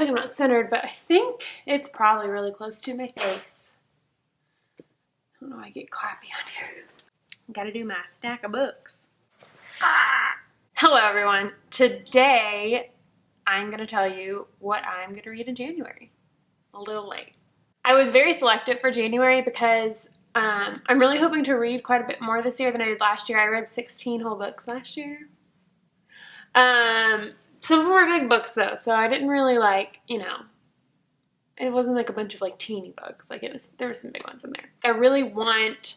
like I'm not centered, but I think it's probably really close to my face. I don't know why I get clappy on here. Gotta do my stack of books. Hello everyone. Today I'm gonna tell you what I'm gonna read in January. A little late. I was very selective for January because I'm really hoping to read quite a bit more this year than I did last year. I read 16 whole books last year. Some of them were big books though, so I didn't really it wasn't like a bunch of like teeny books. Like there were some big ones in there. I really want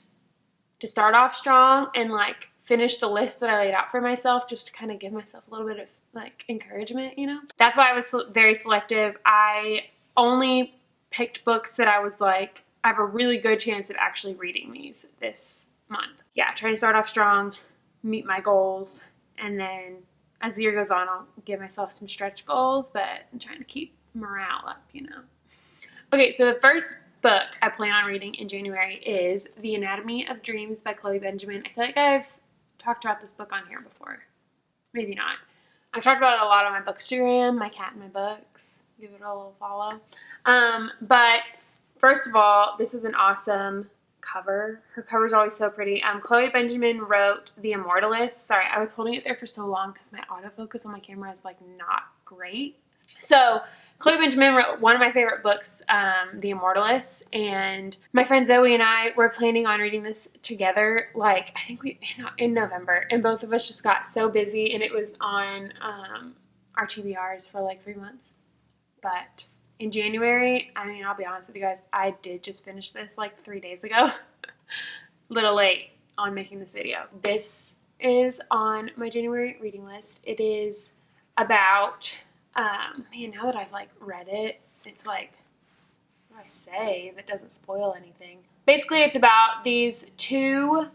to start off strong and like finish the list that I laid out for myself, just to kind of give myself a little bit of like encouragement, That's why I was very selective. I only picked books that I was like, I have a really good chance of actually reading these this month. Yeah, trying to start off strong, meet my goals, and then as the year goes on, I'll give myself some stretch goals, but I'm trying to keep morale up, Okay, so the first book I plan on reading in January is The Anatomy of Dreams by Chloe Benjamin. I feel like I've talked about this book on here before. Maybe not. I've talked about it a lot on my Bookstagram, My Cat and My Books. Give it a little follow. But first of all, this is an awesome cover. Her cover's always so pretty. Chloe Benjamin wrote The Immortalist. Sorry, I was holding it there for so long because my autofocus on my camera is like not great. So Chloe Benjamin wrote one of my favorite books, The Immortalist, and my friend Zoe and I were planning on reading this together, like, I think in November, and both of us just got so busy, and it was on our TBRs for like 3 months. But in January, I'll be honest with you guys, I did just finish this like 3 days ago. Little late on making this video. This is on my January reading list. It is about... now that I've like read it, it's like, what do I say that doesn't spoil anything? Basically, it's about this dating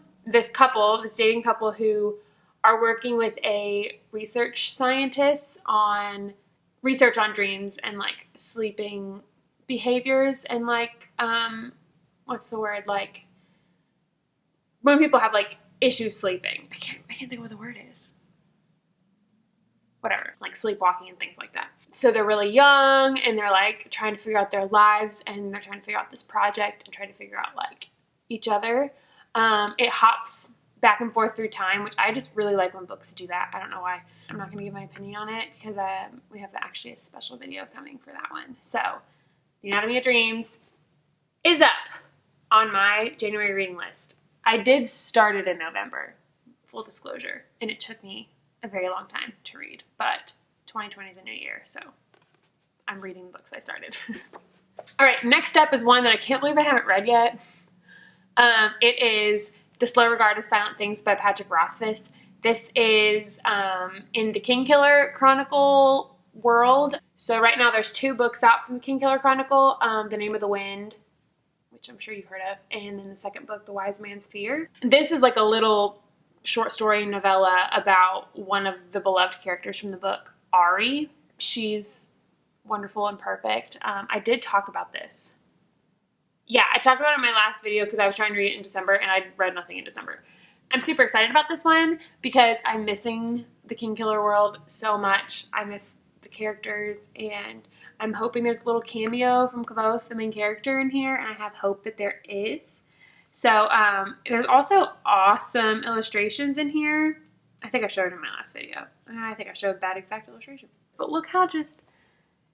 couple who are working with a research scientist on research on dreams and like sleeping behaviors and like, what's the word? Like when people have like issues sleeping. I can't think of what the word is. Whatever, like sleepwalking and things like that. So they're really young and they're like trying to figure out their lives and they're trying to figure out this project and trying to figure out like each other. It hops back and forth through time, which I just really like when books do that. I don't know why. I'm not going to give my opinion on it because we have actually a special video coming for that one. So The Anatomy of Dreams is up on my January reading list. I did start it in November, full disclosure, and it took me a very long time to read, but 2020 is a new year, so I'm reading books I started. All right, next up is one that I can't believe I haven't read yet. It is The Slow Regard of Silent Things by Patrick Rothfuss. This is in the Kingkiller Chronicle world. So right now there's 2 books out from the Kingkiller Chronicle, The Name of the Wind, which I'm sure you've heard of, and then the second book, The Wise Man's Fear. This is like a little short story novella about one of the beloved characters from the book, Ari. She's wonderful and perfect. I did talk about this. Yeah, I talked about it in my last video because I was trying to read it in December and I read nothing in December. I'm super excited about this one because I'm missing the Kingkiller world so much. I miss the characters and I'm hoping there's a little cameo from Kvothe, the main character, in here, and I have hope that there is. So there's also awesome illustrations in here. I think I showed it in my last video. I think I showed that exact illustration. But look how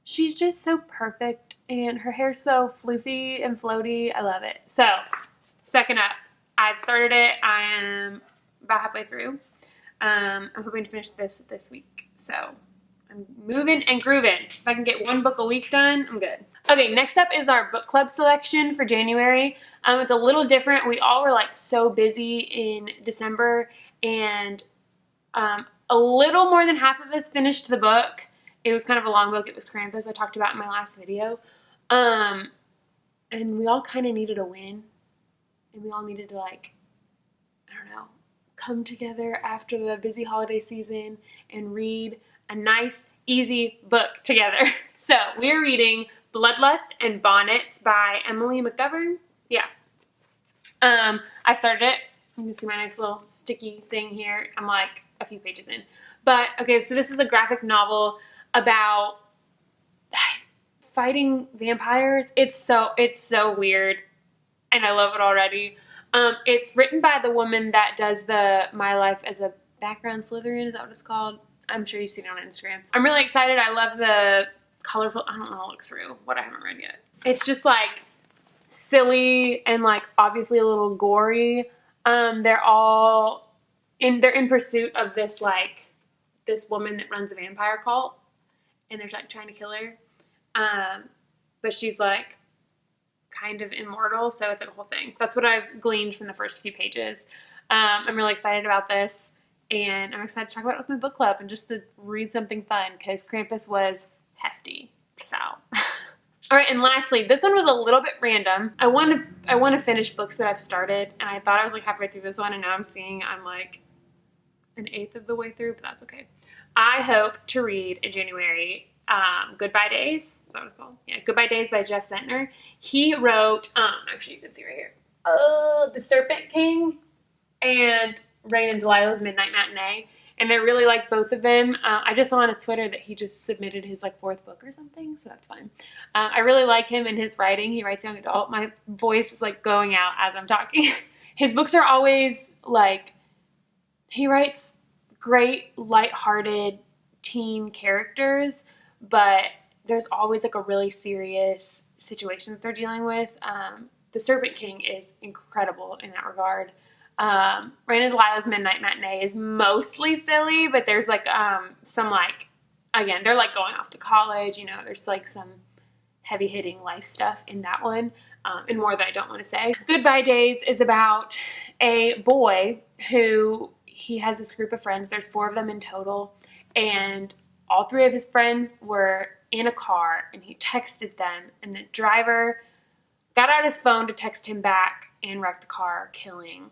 she's just so perfect and her hair's so floofy and floaty. I love it. So second up, I've started it. I am about halfway through. I'm hoping to finish this week. So I'm moving and grooving. If I can get 1 book a week done, I'm good. Okay, next up is our book club selection for January. It's a little different. We all were like so busy in December and a little more than half of us finished the book. It was kind of a long book. It was Krampus, I talked about in my last video. And we all kind of needed a win. And we all needed to like, I don't know, come together after the busy holiday season and read a nice, easy book together. So we're reading Bloodlust and Bonnets by Emily McGovern. Yeah. I've started it. You can see my nice little sticky thing here. I'm like a few pages in. But okay, so this is a graphic novel about fighting vampires. It's so weird, and I love it already. It's written by the woman that does the My Life as a Background Slytherin. Is that what it's called? I'm sure you've seen it on Instagram. I'm really excited. I love the colorful, I don't know, I'll look through what I haven't read yet. It's just like silly and like obviously a little gory. They're in pursuit of this woman that runs a vampire cult, and they're like trying to kill her. But she's like kind of immortal, so it's like a whole thing. That's what I've gleaned from the first few pages. I'm really excited about this, and I'm excited to talk about it with my book club and just to read something fun, because Krampus was hefty. So all right, and lastly, this one was a little bit random. I want to finish books that I've started, and I thought I was like halfway through this one, and now I'm like an eighth of the way through, but that's okay. I hope to read in January Goodbye Days. Is that what it's called? Yeah, Goodbye Days by Jeff Zentner. He wrote, actually you can see right here, The Serpent King and Rain and Delilah's Midnight Matinee. And I really like both of them. I just saw on his Twitter that he just submitted his like 4th book or something, so that's fun. I really like him and his writing. He writes young adult. My voice is like going out as I'm talking. His books are always like, he writes great, lighthearted teen characters, but there's always like a really serious situation that they're dealing with. The Serpent King is incredible in that regard. Rain and Delilah's Midnight Matinee is mostly silly, but there's like some like, again, they're like going off to college, you know, there's like some heavy hitting life stuff in that one, and more that I don't want to say. Goodbye Days is about a boy who, he has this group of friends, there's 4 of them in total, and all 3 of his friends were in a car, and he texted them, and the driver got out his phone to text him back and wrecked the car, killing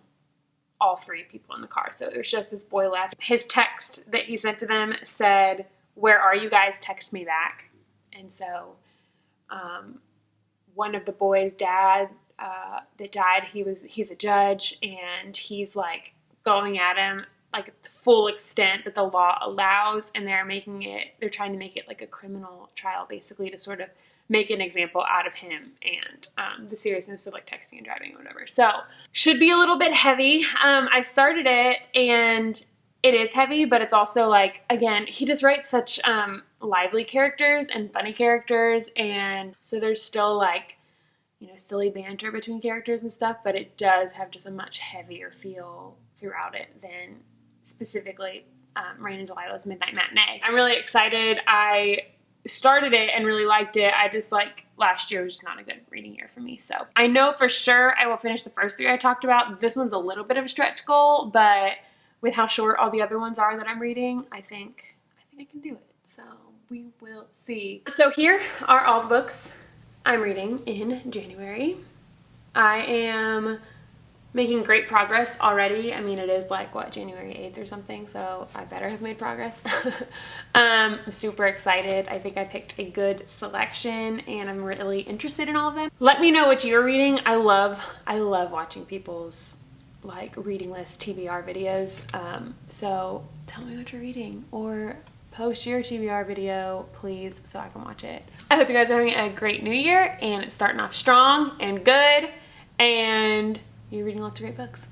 all 3 people in the car. So there's just this boy left. His text that he sent to them said, "Where are you guys? Text me back." And so one of the boys' dad that died, he's a judge, and he's like going at him like the full extent that the law allows, and they're trying to make it like a criminal trial, basically, to sort of make an example out of him and the seriousness of like texting and driving or whatever. So should be a little bit heavy. I started it and it is heavy, but it's also like, again, he just writes such lively characters and funny characters, and so there's still like, you know, silly banter between characters and stuff, but it does have just a much heavier feel throughout it than specifically Rain and Delilah's Midnight Matinee. I'm really excited. I started it and really liked it. I just like, last year was just not a good reading year for me. So I know for sure I will finish the first 3 I talked about. This one's a little bit of a stretch goal, but with how short all the other ones are that I'm reading, I think I can do it. So we will see. So here are all the books I'm reading in January. I am making great progress already. I mean, it is like, what, January 8th or something, so I better have made progress. I'm super excited. I think I picked a good selection, and I'm really interested in all of them. Let me know what you're reading. I love watching people's like reading list TBR videos. So tell me what you're reading, or post your TBR video, please, so I can watch it. I hope you guys are having a great new year, and it's starting off strong and good, and you're reading lots of great books.